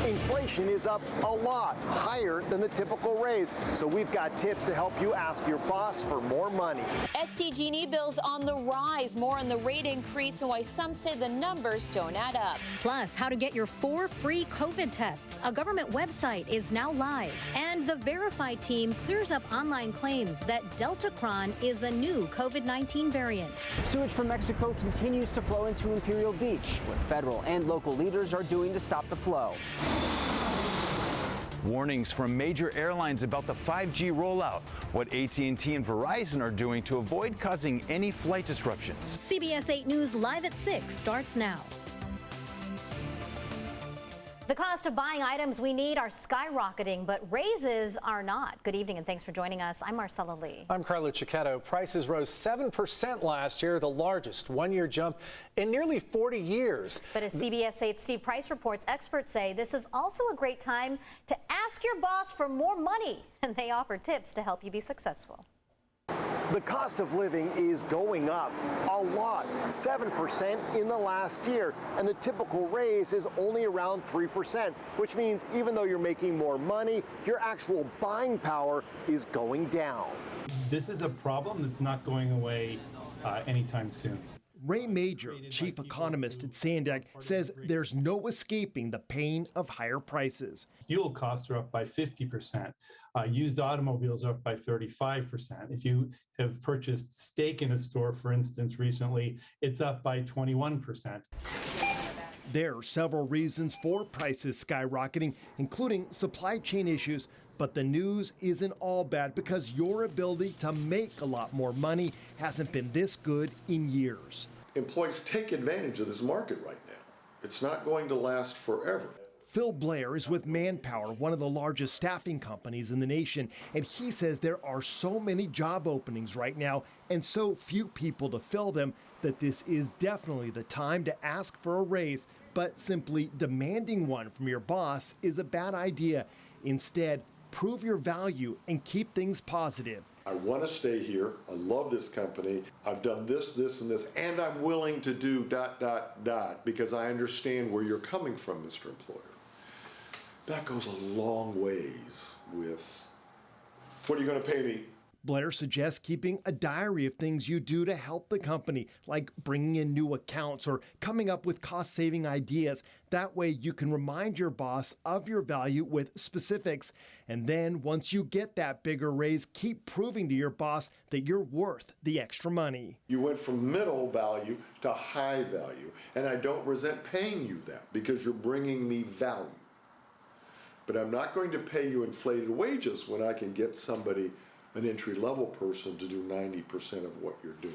Inflation is up a lot, higher than the typical raise. So we've got tips to help you ask your boss for more money. SDG&E bills on the rise. More on the rate increase and why some say the numbers don't add up. Plus, how to get your 4 free COVID tests. A government website is now live. And the Verify team clears up online claims that Deltacron is a new COVID-19 variant. Sewage from Mexico continues to flow into Imperial Beach. What federal and local leaders are doing to stop the flow. Warnings from major airlines about the 5G rollout. What AT&T and Verizon are doing to avoid causing any flight disruptions. CBS 8 News Live at 6 starts now. The cost of buying items we need are skyrocketing, but raises are not. Good evening and thanks for joining us. I'm Marcella Lee. I'm Carlo Cicchetto. Prices rose 7% last year, the largest one-year jump in nearly 40 years. But as CBS 8 Steve Price reports, experts say this is also a great time to ask your boss for more money, and they offer tips to help you be successful. The cost of living is going up a lot, 7% in the last year, and the typical raise is only around 3%, which means even though you're making more money, your actual buying power is going down. This is a problem that's not going away anytime soon. Ray Major, chief economist at Sandak, says there's no escaping the pain of higher prices. Fuel costs are up by 50%. Used automobiles are up by 35%. If you have purchased steak in a store, for instance, recently, it's up by 21%. There are several reasons for prices skyrocketing, including supply chain issues. But the news isn't all bad because your ability to make a lot more money hasn't been this good in years. Employees take advantage of this market right now. It's not going to last forever. Phil Blair is with Manpower, one of the largest staffing companies in the nation, and he says there are so many job openings right now and so few people to fill them that this is definitely the time to ask for a raise, but simply demanding one from your boss is a bad idea. Instead, prove your value and keep things positive. I want to stay here. I love this company. I've done this, this, and this, and I'm willing to do ... because I understand where you're coming from, Mr. Employer. That goes a long ways with, what are you going to pay me? Blair suggests keeping a diary of things you do to help the company, like bringing in new accounts or coming up with cost-saving ideas. That way you can remind your boss of your value with specifics. And then once you get that bigger raise, keep proving to your boss that you're worth the extra money. You went from middle value to high value, and I don't resent paying you that because you're bringing me value. But I'm not going to pay you inflated wages when I can get somebody, an entry-level person, to do 90% of what you're doing.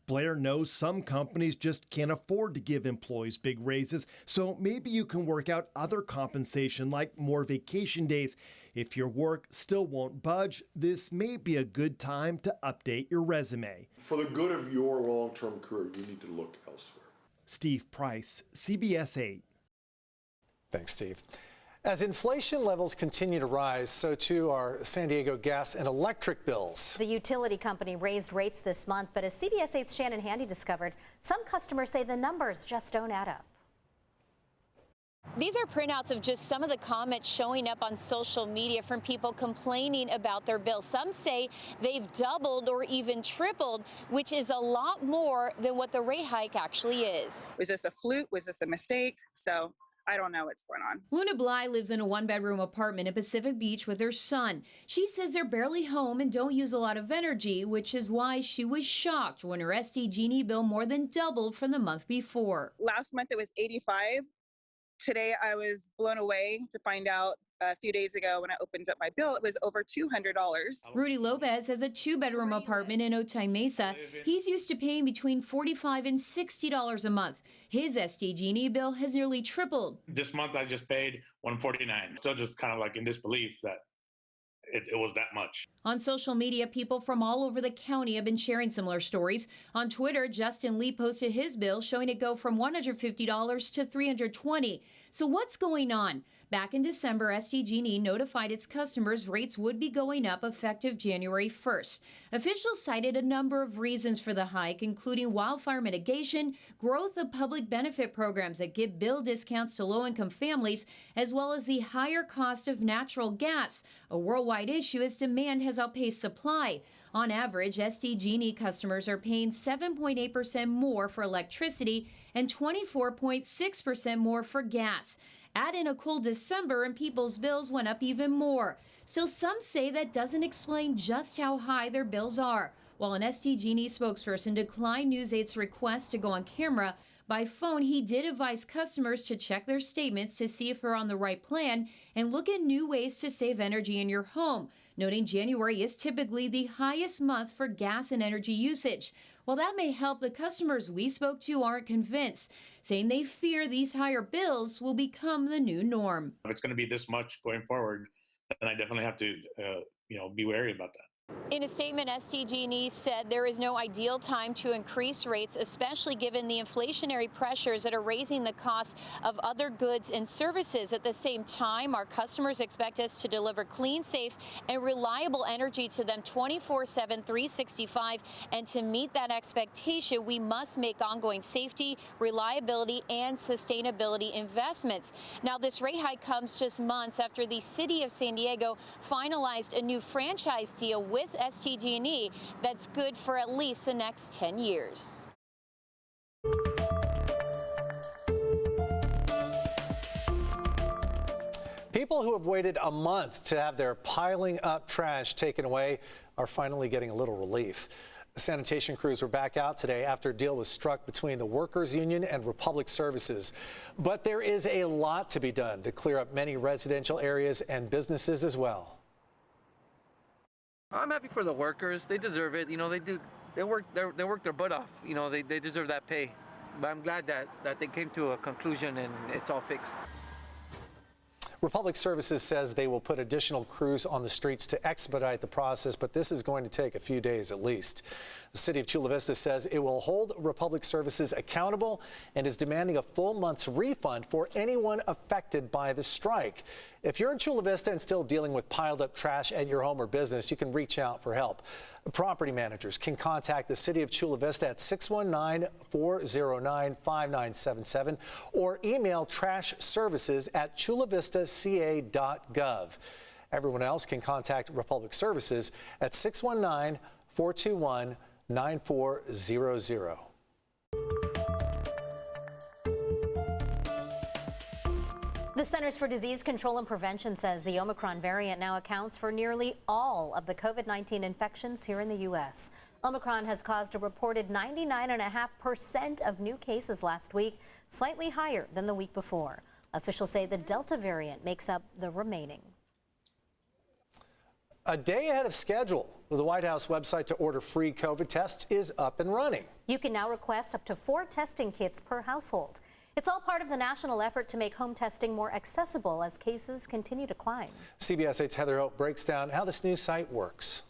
Blair knows some companies just can't afford to give employees big raises, so maybe you can work out other compensation like more vacation days. If your work still won't budge, this may be a good time to update your resume. For the good of your long-term career, you need to look elsewhere. Steve Price, CBS 8. Thanks, Steve. As inflation levels continue to rise, so too are San Diego gas and electric bills. The utility company raised rates this month, but as CBS 8's Shannon Handy discovered, some customers say the numbers just don't add up. These are printouts of just some of the comments showing up on social media from people complaining about their bills. Some say they've doubled or even tripled, which is a lot more than what the rate hike actually is. Was this a fluke? Was this a mistake? So I don't know what's going on. Luna Bly lives in a one-bedroom apartment in Pacific Beach with her son. She says they're barely home and don't use a lot of energy, which is why she was shocked when her SDG&E bill more than doubled from the month before. Last month it was $85. Today I was blown away to find out a few days ago when I opened up my bill, it was over $200. Rudy Lopez has a two-bedroom apartment in Otay Mesa. He's used to paying between $45 and $60 a month. His SDG&E bill has nearly tripled. This month I just paid $149. Still just kind of like in disbelief that it was that much. On social media, people from all over the county have been sharing similar stories. On Twitter, Justin Lee posted his bill showing it go from $150 to $320. So what's going on? Back in December, SDG&E notified its customers rates would be going up effective January 1st. Officials cited a number of reasons for the hike, including wildfire mitigation, growth of public benefit programs that give bill discounts to low-income families, as well as the higher cost of natural gas, a worldwide issue as demand has outpaced supply. On average, SDG&E customers are paying 7.8% more for electricity and 24.6% more for gas. Add in a cold December and people's bills went up even more. Still, some say that doesn't explain just how high their bills are. While an SDG&E spokesperson declined News 8's request to go on camera, by phone he did advise customers to check their statements to see if they're on the right plan and look at new ways to save energy in your home, noting January is typically the highest month for gas and energy usage. While that may help, the customers we spoke to aren't convinced, saying they fear these higher bills will become the new norm. If it's going to be this much going forward, then I definitely have to, be wary about that. In a statement, SDG&E said there is no ideal time to increase rates, especially given the inflationary pressures that are raising the cost of other goods and services. At the same time, our customers expect us to deliver clean, safe, and reliable energy to them 24/7, 365. And to meet that expectation, we must make ongoing safety, reliability, and sustainability investments. Now, this rate hike comes just months after the city of San Diego finalized a new franchise deal with SDG&E that's good for at least the next 10 years. People who have waited a month to have their piling up trash taken away are finally getting a little relief. Sanitation crews were back out today after a deal was struck between the Workers Union and Republic Services. But there is a lot to be done to clear up many residential areas and businesses as well. I'm happy for the workers. They deserve it. They work their butt off. They deserve that pay. But I'm glad that they came to a conclusion and it's all fixed. Republic Services says they will put additional crews on the streets to expedite the process, but this is going to take a few days at least. The city of Chula Vista says it will hold Republic Services accountable and is demanding a full month's refund for anyone affected by the strike. If you're in Chula Vista and still dealing with piled up trash at your home or business, you can reach out for help. Property managers can contact the city of Chula Vista at 619-409-5977 or email trashservices@chulavistaca.gov. Everyone else can contact Republic Services at 619-421-9400. The Centers for Disease Control and Prevention says the Omicron variant now accounts for nearly all of the COVID-19 infections here in the U.S. Omicron has caused a reported 99.5% of new cases last week, slightly higher than the week before. Officials say the Delta variant makes up the remaining. A day ahead of schedule, the White House website to order free COVID tests is up and running. You can now request up to 4 testing kits per household. It's all part of the national effort to make home testing more accessible as cases continue to climb. CBS 8's Heather Hope breaks down how this new site works.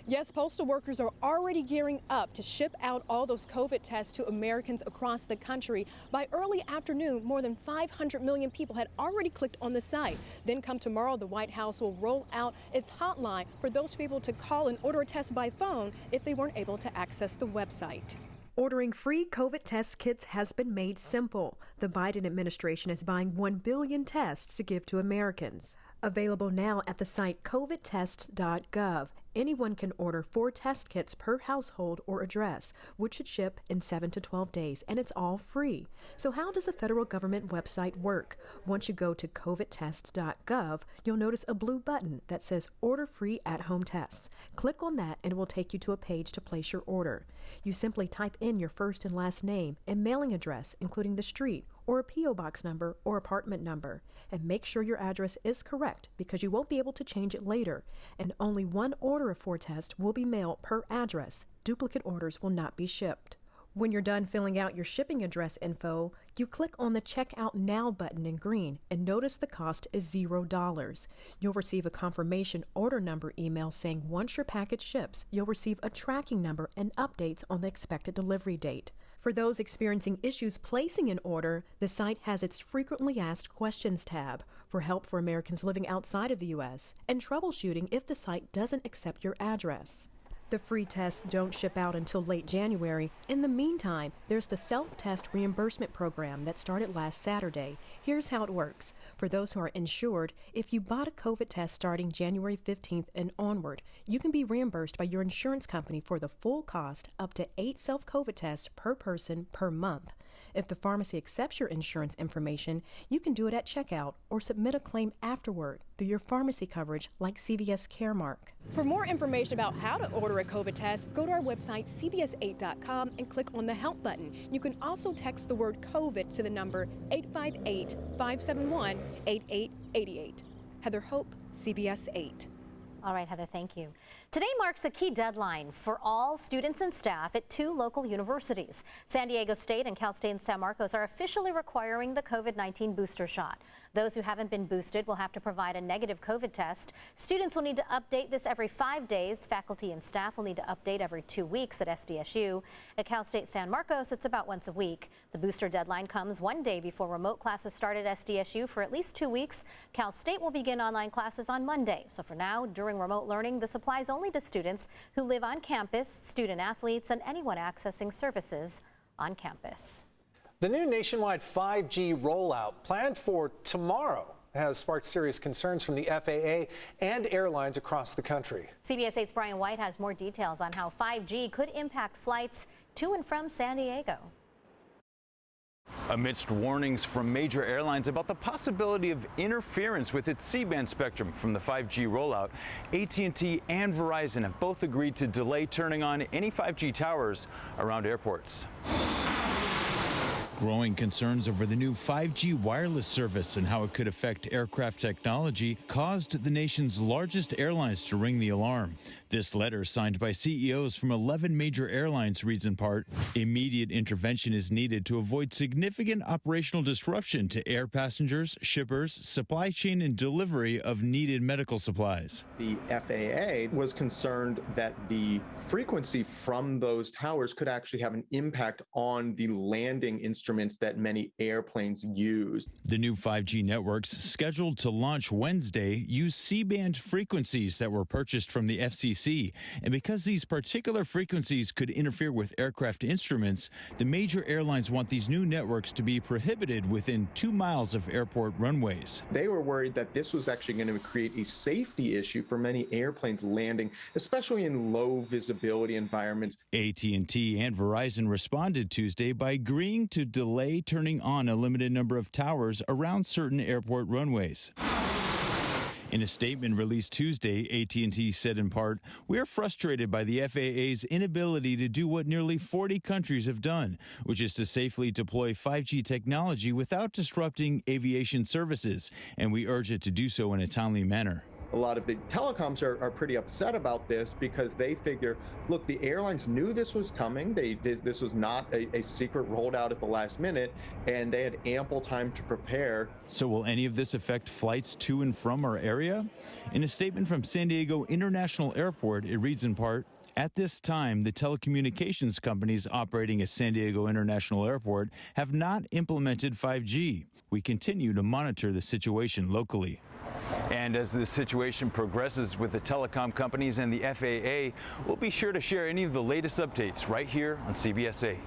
Yes, postal workers are already gearing up to ship out all those COVID tests to Americans across the country. By early afternoon, more than 500 million people had already clicked on the site. Then come tomorrow, the White House will roll out its hotline for those people to call and order a test by phone if they weren't able to access the website. Ordering free COVID test kits has been made simple. The Biden administration is buying 1 billion tests to give to Americans. Available now at the site covidtests.gov. Anyone can order 4 test kits per household or address, which should ship in 7 to 12 days, and it's all free. So how does the federal government website work? Once you go to covidtests.gov, you'll notice a blue button that says Order Free at-Home Tests. Click on that and it will take you to a page to place your order. You simply type in your first and last name and mailing address, including the street, or a P.O. box number or apartment number, and make sure your address is correct because you won't be able to change it later, and only 1 order of 4 tests will be mailed per address. Duplicate orders will not be shipped. When you're done filling out your shipping address info, you click on the Check Out Now button in green and notice the cost is $0. You'll receive a confirmation order number email saying once your package ships, you'll receive a tracking number and updates on the expected delivery date. For For those experiencing issues placing an order, the site has its Frequently Asked Questions tab for help for Americans living outside of the U.S. and troubleshooting if the site doesn't accept your address. The free tests don't ship out until late January. In the meantime, there's the self-test reimbursement program that started last Saturday. Here's how it works. For those who are insured, if you bought a COVID test starting January 15th and onward, you can be reimbursed by your insurance company for the full cost, up to 8 self-COVID tests per person per month. If the pharmacy accepts your insurance information, you can do it at checkout or submit a claim afterward through your pharmacy coverage like CVS Caremark. For more information about how to order a COVID test, go to our website cbs8.com and click on the help button. You can also text the word COVID to the number 858-571-8888. Heather Hope, CBS 8. All right, Heather, thank you. Today marks a key deadline for all students and staff at 2 local universities. San Diego State and Cal State San Marcos are officially requiring the COVID-19 booster shot. Those who haven't been boosted will have to provide a negative COVID test. Students will need to update this every 5 days. Faculty and staff will need to update every 2 weeks at SDSU. At Cal State San Marcos, it's about once a week. The booster deadline comes 1 day before remote classes start at SDSU for at least 2 weeks. Cal State will begin online classes on Monday. So for now, during remote learning, this applies only to students who live on campus, student athletes, and anyone accessing services on campus. The new nationwide 5G rollout planned for tomorrow has sparked serious concerns from the FAA and airlines across the country. CBS 8's Brian White has more details on how 5G could impact flights to and from San Diego. Amidst warnings from major airlines about the possibility of interference with its C-band spectrum from the 5G rollout, AT&T and Verizon have both agreed to delay turning on any 5G towers around airports. Growing concerns over the new 5G wireless service and how it could affect aircraft technology caused the nation's largest airlines to ring the alarm. This letter, signed by CEOs from 11 major airlines, reads in part, immediate intervention is needed to avoid significant operational disruption to air passengers, shippers, supply chain, and delivery of needed medical supplies. The FAA was concerned that the frequency from those towers could actually have an impact on the landing instruments that many airplanes use. The new 5G networks, scheduled to launch Wednesday, use C-band frequencies that were purchased from the FCC. And because these particular frequencies could interfere with aircraft instruments, the major airlines want these new networks to be prohibited within 2 miles of airport runways. They were worried that this was actually going to create a safety issue for many airplanes landing, especially in low visibility environments. AT&T and Verizon responded Tuesday by agreeing to delay turning on a limited number of towers around certain airport runways. In a statement released Tuesday, AT&T said in part, "We are frustrated by the FAA's inability to do what nearly 40 countries have done, which is to safely deploy 5G technology without disrupting aviation services, and we urge it to do so in a timely manner." A lot of the telecoms are pretty upset about this because they figure, look, the airlines knew this was coming. This was not a secret rolled out at the last minute, and they had ample time to prepare. So will any of this affect flights to and from our area? In a statement from San Diego International Airport, it reads in part, "At this time, the telecommunications companies operating at San Diego International Airport have not implemented 5G. We continue to monitor the situation locally." And as this situation progresses with the telecom companies and the FAA, we'll be sure to share any of the latest updates right here on CBS 8.